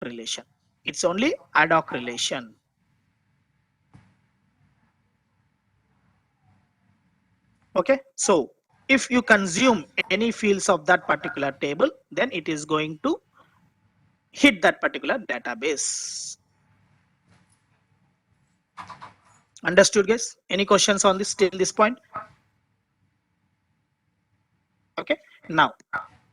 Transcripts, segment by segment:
relation. It's only ad hoc relation. Okay, so if you consume any fields of that particular table, then it is going to hit that particular database. Understood, guys? Any questions on this till this point? Okay, now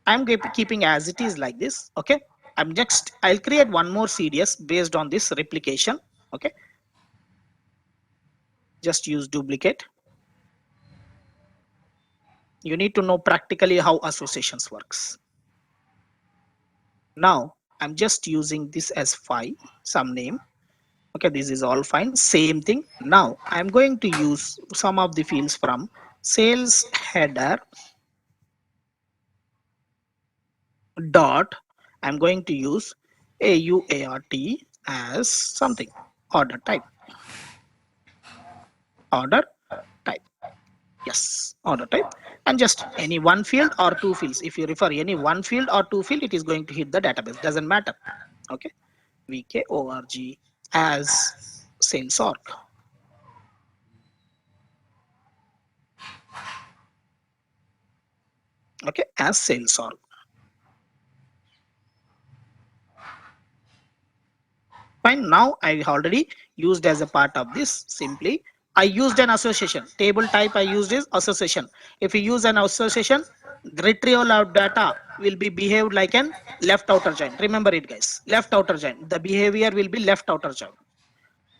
I'm keeping as it is like this. Okay, I'll create one more CDS based on this replication. Okay, just use duplicate. You need to know practically how associations works. Now I'm just using this as file, some name. Okay, this is all fine, same thing. Now I'm going to use some of the fields from sales header dot, I'm going to use AUART as something, order type. Order type, yes, order type, and just any one field or two fields. If you refer any one field or two field, it is going to hit the database, doesn't matter. Okay, VKORG as sales org. Okay, as sales org. Fine, now I already used as a part of this. Simply I used an association table type. I used is association. If you use an association, retrieval of data will be behaved like an left outer join. Remember it, guys, left outer join. The behavior will be left outer join.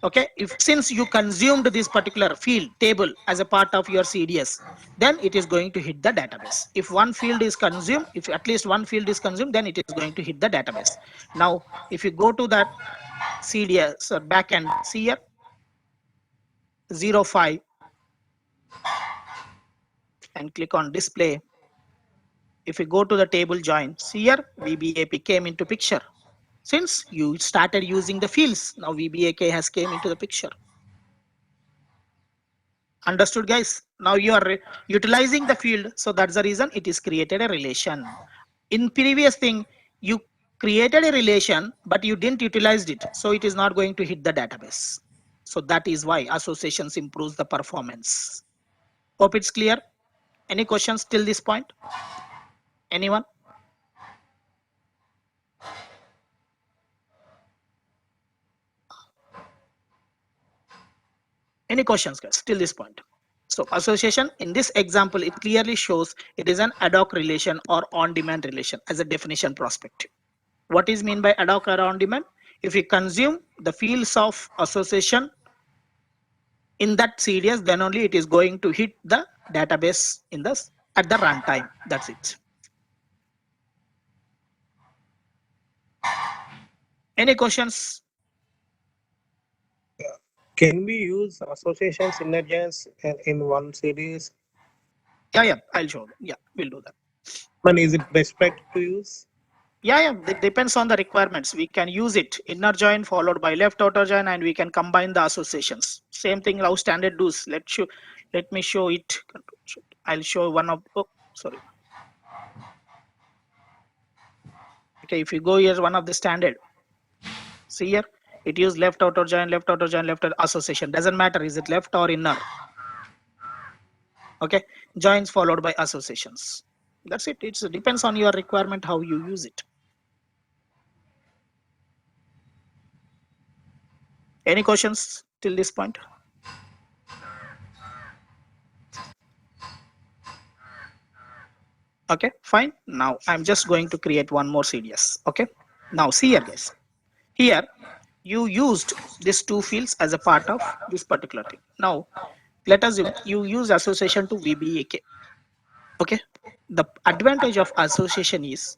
Okay, if since you consumed this particular field table as a part of your CDS, then it is going to hit the database. If one field is consumed, if at least one field is consumed, then it is going to hit the database. Now if you go to that CDS or backend, see here 05 and click on display. If you go to the table join, see here VBAP came into picture. Since you started using the fields, now VBAK has came into the picture. Understood, guys? Now you are utilizing the field, so that's the reason it is created a relation. In previous thing, you created a relation, but you didn't utilize it, so it is not going to hit the database. So that is why associations improves the performance. Hope it's clear. Any questions till this point? Anyone? Any questions, guys, till this point? So association in this example, it clearly shows it is an ad hoc relation or on-demand relation as a definition perspective. What is mean by ad hoc or on-demand? If you consume the fields of association in that CDS, then only it is going to hit the database in the at the runtime. That's it. Any questions? Can we use association synergies in one series? Yeah, I'll show. Yeah, we'll do that. And is it best practice to use? Yeah, it depends on the requirements. We can use it inner join followed by left outer join, and we can combine the associations. Same thing how standard does. Let me show it. I'll show one of. Oh, sorry. Okay, if you go here, one of the standard. See here, it use left outer join, left outer join, left outer association. Doesn't matter is it left or inner. Okay, joins followed by associations. That's it. It depends on your requirement how you use it. Any questions till this point? Okay, fine. Now I'm just going to create one more CDS. Okay, now see here, guys. Here you used these two fields as a part of this particular thing. Now let us you use association to VBAK. Okay, the advantage of association is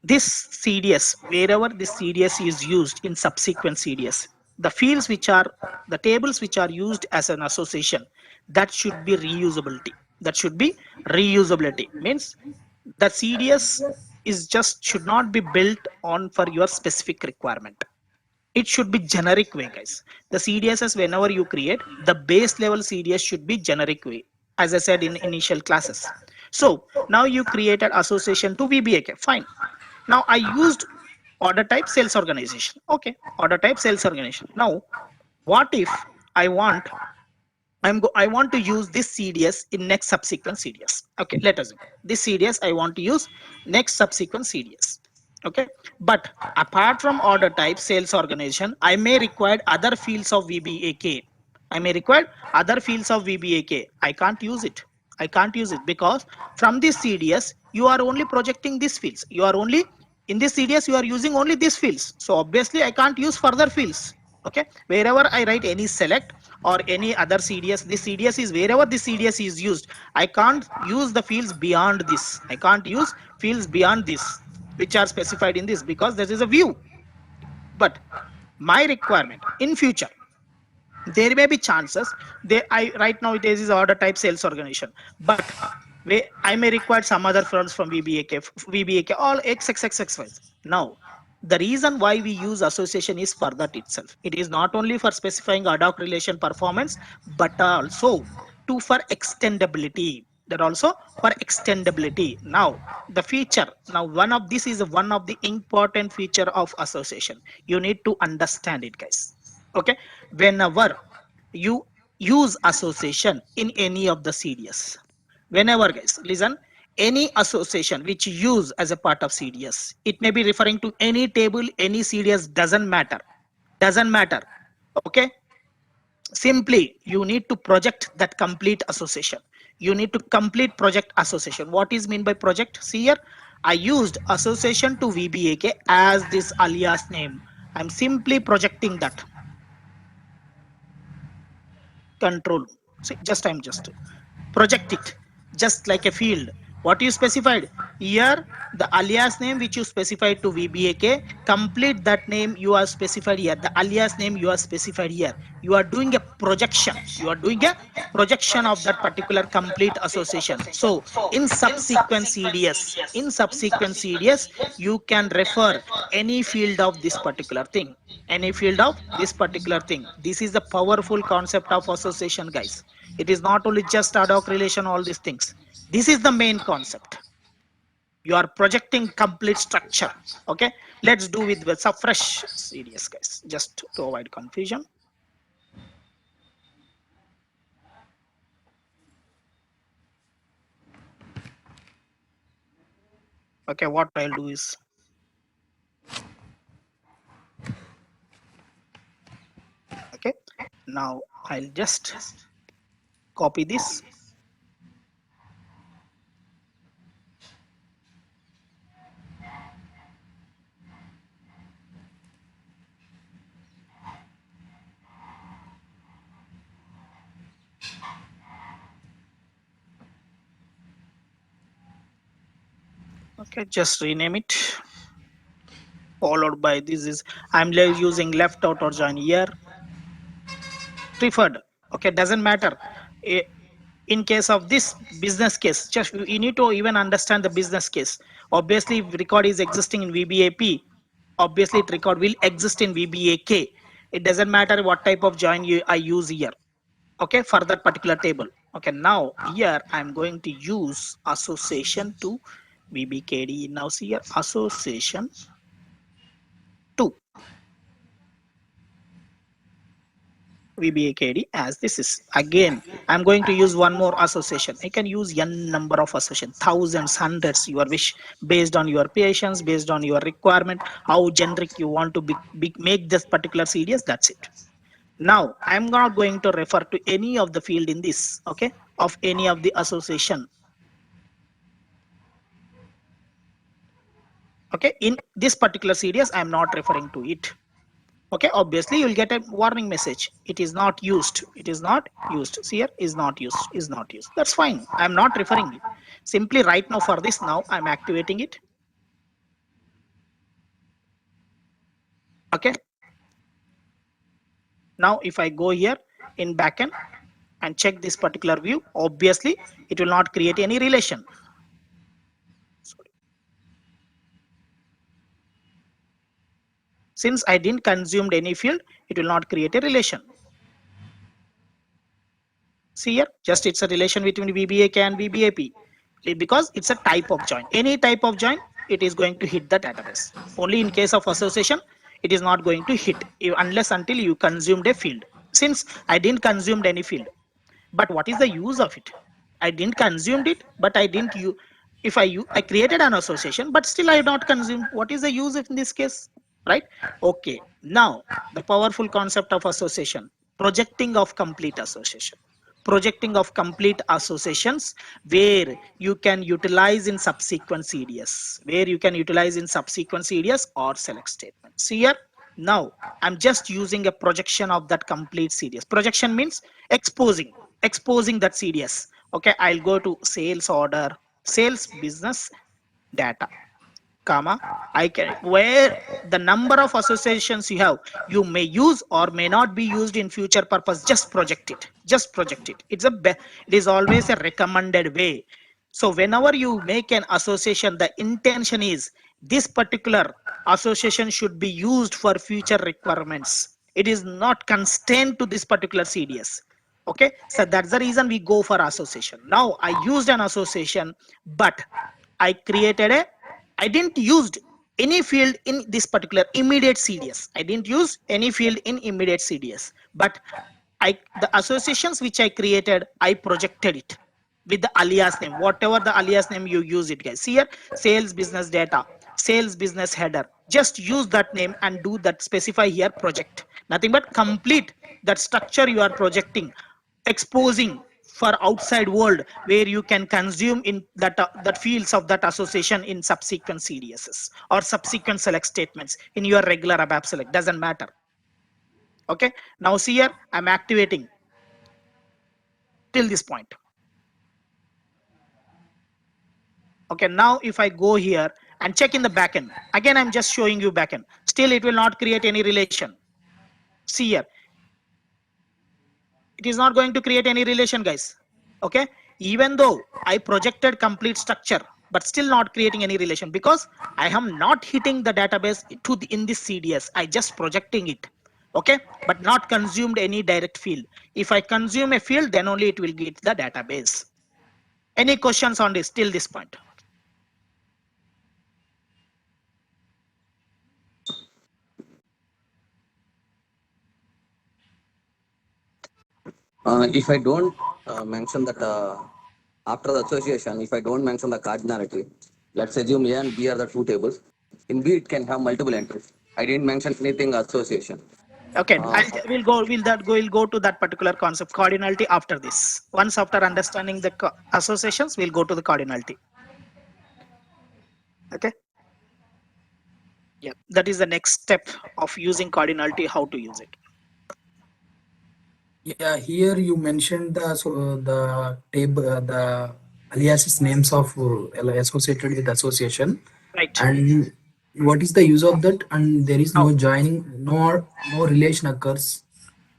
this CDS, wherever this CDS is used in subsequent CDS, the fields which are the tables which are used as an association, that should be reusability. That should be reusability means the CDS is just should not be built on for your specific requirement. It should be generic way, guys. The CDSs whenever you create, the base level CDS should be generic way, as I said in initial classes. So now you created association to VBAK, fine. Now I used order type sales organization. Okay, order type sales organization. Now, what if I want I want to use this CDS in next subsequent CDS. Okay, let us this CDS I want to use next subsequent CDS. Okay, but apart from order type sales organization, I may require other fields of VBAK. I may require other fields of VBAK. I can't use it. I can't use it because from this CDS you are only projecting these fields. You are only in this CDS you are using only these fields. So obviously I can't use further fields. Okay, wherever I write any select or any other CDS, this CDS is wherever this CDS is used. I can't use the fields beyond this. I can't use fields beyond this, which are specified in this because this is a view. But my requirement in future, there may be chances they I right now it is order type sales organization, but I may require some other fields from VBAK, all XXXX. Now, the reason why we use association is for that itself. It is not only for specifying ad hoc relation performance, but also to for extendability. That also for extendability. Now, the feature. Now, one of this is one of the important feature of association. You need to understand it, guys. Okay, whenever you use association in any of the CDS, whenever guys listen, any association which you use as a part of CDS, it may be referring to any table, any CDS, doesn't matter. Okay, simply you need to project that complete association. You need to complete project association. What is mean by project? See here, I used association to VBAK as this alias name. I'm simply projecting that control. See, just I'm just project it just like a field. What you specified here, the alias name which you specified to VBAK, complete that name you are specified here, the alias name you are specified here. You are doing a projection. You are doing a projection of that particular complete association. So in subsequent CDS, you can refer any field of this particular thing. Any field of this particular thing. This is the powerful concept of association, guys. It is not only just ad hoc relation, all these things. This is the main concept. You are projecting complete structure. Okay, let's do with some fresh CDS, guys, just to avoid confusion. Okay, what I'll do is, okay, now I'll just copy this. Okay, just rename it. Followed by this is I'm using left out or join here. Preferred. Okay, doesn't matter. In case of this business case, just you need to even understand the business case. Obviously, if record is existing in VBAP, obviously it record will exist in VBAK. It doesn't matter what type of join I use here. Okay, for that particular table. Okay, now here I'm going to use association to VBKD. Now see here, association to VBAKD as this is. Again, I'm going to use one more association. I can use n number of association, thousands, hundreds, your wish, based on your patience, based on your requirement, how generic you want to make this particular CDS. That's it. Now, I'm not going to refer to any of the field in this, okay, of any of the association. Okay, in this particular CDS, I'm not referring to it. Okay, obviously you'll get a warning message. It is not used. It is not used. See here, is not used. Is not used. That's fine. I'm not referring it. Simply right now for this, now I'm activating it. Okay. Now if I go here in backend and check this particular view, obviously it will not create any relation. Sorry. Since I didn't consume any field, it will not create a relation. See here, just it's a relation between VBAK and VBAP because it's a type of join. Any type of join, it is going to hit the database. Only in case of association, it is not going to hit unless until you consumed a field. Since I didn't consumed any field, but what is the use of it? I didn't consumed it, but I didn't you. If I created an association, but still I not consumed. What is the use in this case, right? Okay. Now the powerful concept of association, projecting of complete association, projecting of complete associations, where you can utilize in subsequent CDS, where you can utilize in subsequent CDS or select statements. Here now I'm just using a projection of that complete CDS. Projection means exposing that CDS. Okay, I'll go to sales order, sales business data, comma, I can, where the number of associations you have, you may use or may not be used in future purpose. Just project it, just project it. It is always a recommended way. So whenever you make an association, the intention is this particular association should be used for future requirements. It is not constrained to this particular CDS. Okay, so that's the reason we go for association. Now I used an association, but I created a, I didn't used any field in this particular immediate CDS. I didn't use any field in immediate CDS, but the associations which I created, I projected it with the alias name, whatever the alias name you use it, guys. Here, sales business data, sales business header. Just use that name and do that. Specify here project. Nothing but complete that structure you are projecting, exposing for outside world, where you can consume in that fields of that association in subsequent CDSs or subsequent select statements in your regular ABAP select, doesn't matter. Okay, now see here, I'm activating till this point. Okay, now if I go here and check in the backend, again I'm just showing you backend, still it will not create any relation. See here, it is not going to create any relation, guys. Okay, even though I projected complete structure, but still not creating any relation, because I am not hitting the database in this CDS. I just projecting it. Okay, but not consumed any direct field. If I consume a field, then only it will get the database. Any questions on this till this point? If I don't mention that after the association, if I don't mention the cardinality, let's assume A and B are the two tables. In B, it can have multiple entries. I didn't mention anything association. Okay, Uh, we'll go to that particular concept cardinality after this. Once after understanding the associations, we'll go to the cardinality. Okay, yeah, that is the next step of using cardinality, how to use it. Yeah, here you mentioned the table, the aliases names of associated with association, Right. and what is the use of that? And there is Now no joining, no relation occurs.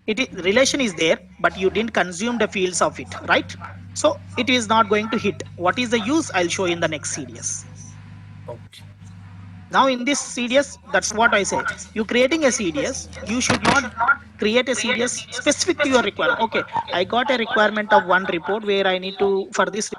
relation is there, but you didn't consume the fields of it, right? So it is not going to hit. What is the use? I'll show in the next CDS. Okay. Now in this CDS, that's what I say. You creating a CDS, you should not create a CDS specific to your requirement. Okay, I got a requirement of one report where I need to for this